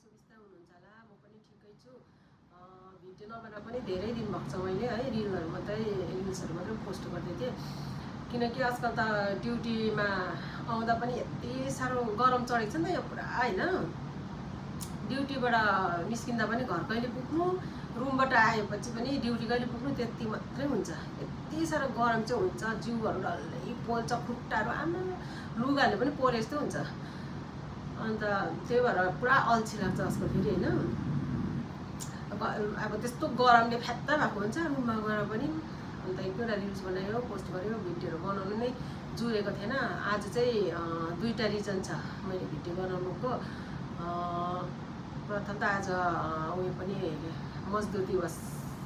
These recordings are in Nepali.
सुविस्ता हुनुहुन्छ होला। म पनि ठिकै छु। भिडियो नबनाएको पनि धेरै दिन भएको छ। मैले है रिल्सहरू मात्रै पोस्ट गर्दै थिएँ, किनकि आजकल त ड्युटीमा आउँदा पनि यति साह्रो गरम चढेको छ नि त यहाँ पुरा हैन। ड्युटीबाट निस्किँदा पनि घर कहिले पुग्नु, रुमबाट आएपछि पनि ड्युटी कहिले पुग्नु, त्यति मात्रै हुन्छ। यति साह्रो गरम चाहिँ हुन्छ, जिउहरू डल्लै पोल्छ, खुट्टाहरू आमा लुगाले पनि पोले जस्तो हुन्छ। अन्त त्यही भएर पुरा अल्छी लाग्छ आजकल फेरि हैन। अब त्यस्तो गरमले फ्यात्ता भएको हुन्छ रुममा गएर पनि। अन्त एक दुईवटा रिल्स बनायो, पोस्ट गर्यो, भिडियोहरू बनाउनु नै जुरेको थिएन। आज चाहिँ दुईवटा रिजन छ मैले भिडियो बनाउनुको। प्रथम त आज उयो पनि मजदुर दिवस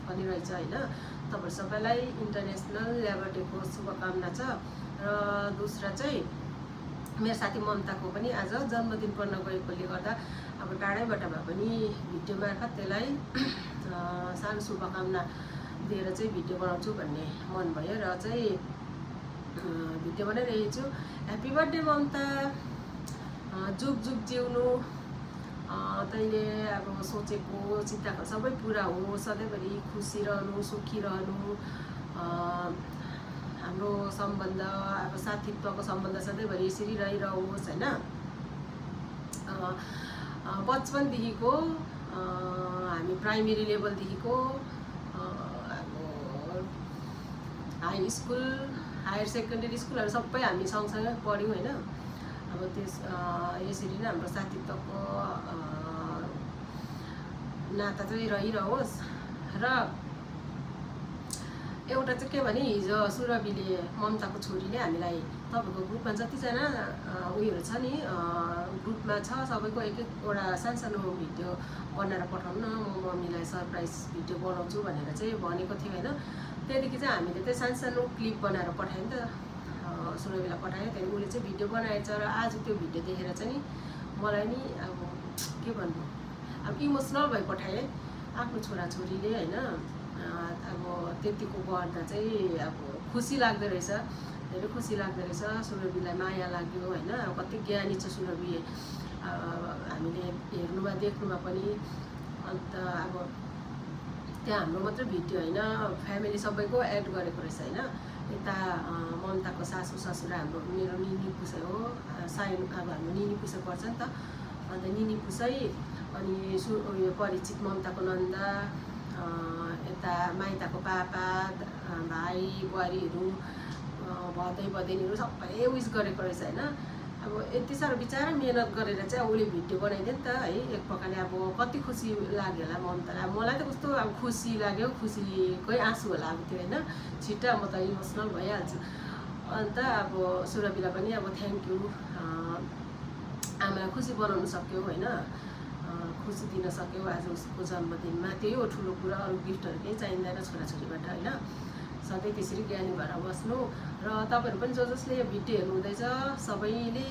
पनि रहेछ हैन। तपाईहरु सबैलाई इन्टरनेसनल लेबर डेको शुभकामना छ। र दोस्रो चाहिँ मेरो साथी ममताको पनि आज जन्मदिन पर्न गएकोले गर्दा अब टाढैबाट भए पनि भिडियो मार्फत त्यसलाई सानो शुभकामना दिएर चाहिँ भिडियो बनाउँछु भन्ने मन भयो र चाहिँ भिडियो बनाइरहेको छु। ह्यापी बर्थडे ममता, जुग जुग जिउनु, तैँले अब सोचेको चिन्ताको सबै पुरा हो, सधैँभरि खुसी रहनु, सुखी रहनु। हाम्रो सम्बन्ध अब साथीत्वको सम्बन्ध सधैँभरि यसरी रहिरहोस् हैन। बचपनदेखिको हामी प्राइमेरी लेभलदेखिको अब हाई स्कुल, हायर सेकेन्डरी स्कुलहरू सबै हामी सँगसँगै पढ्यौँ हैन। अब त्यस यसरी नै हाम्रो साथीत्वको नाता चाहिँ रहिरहोस्। र एउटा चाहिँ के भने हिजो सुरभिले ममताको छोरीले हामीलाई तपाईको ग्रुपमा जतिजना उयोहरू छ नि ग्रुपमा छ सबैको एक एकवटा सानो भिडियो बनाएर पठाउनु न, म मम्मीलाई सरप्राइज भिडियो बनाउँछु भनेर चाहिँ भनेको थियो हैन। त्यहाँदेखि चाहिँ हामीले चाहिँ सानो क्लिप बनाएर पठायौँ नि त, सुरभिलाई पठायो। त्यहाँदेखि उसले चाहिँ भिडियो बनाएछ र आज त्यो भिडियो देखेर चाहिँ मलाई नि अब के भन्नु, अब इमोसनल भइ पठाएँ आफ्नो छोराछोरीले हैन। अब त्यतिको गर्दा चाहिँ अब खुसी लाग्दो रहेछ, धेरै खुसी लाग्दो रहेछ। सुरभिलाई माया लाग्यो हैन। कति ज्ञानी छ सुरभि, हामीले हेर्नुमा देख्नुमा पनि। अन्त अब त्यहाँ हाम्रो मात्रै भिडियो हैन, फ्यामिली सबैको एड गरेको रहेछ हैन। यता ममताको सासू ससुरा हाम्रो मेरो निनी पुसै हो, साइनो अब हाम्रो निनी पुसै पर्छ नि त। अन्त निनी पुसै अनि उयो परिचित ममताको नन्दा, यता माइताको पापा, भाइ बुहारीहरू, भदै भदैनीहरू सबै विस गरेको रहेछ हैन। अब यति साह्रो बिचारा मेहनत गरेर चाहिँ उसले भिडियो बनाइदियो नि त है। एक प्रकारले अब कति खुसी लाग्यो होला ममतालाई। मलाई त कस्तो अब खुसी लाग्यो, खुसीकै आँसु होला अब त्यो हैन। छिट्टै म त इमोसनल भइहाल्छु। अन्त अब सुरभिलाई पनि अब थ्याङ्क यू, आमालाई खुसी बनाउनु सक्यो हैन, खुसी दिन सक्यो आज उसको जन्मदिनमा। त्यही हो ठुलो कुरा, अरू गिफ्टहरू केही चाहिँदैन छोराछोरीबाट हैन। सधैँ त्यसरी ज्ञानी भएर बस्नु। र तपाईहरु पनि जसले यो भिडियो हेर्नु हुँदैछ सबैले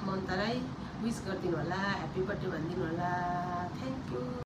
ममतालाई विश गरिदिनु होला, ह्यापी बर्थडे भनिदिनु होला। Thank you.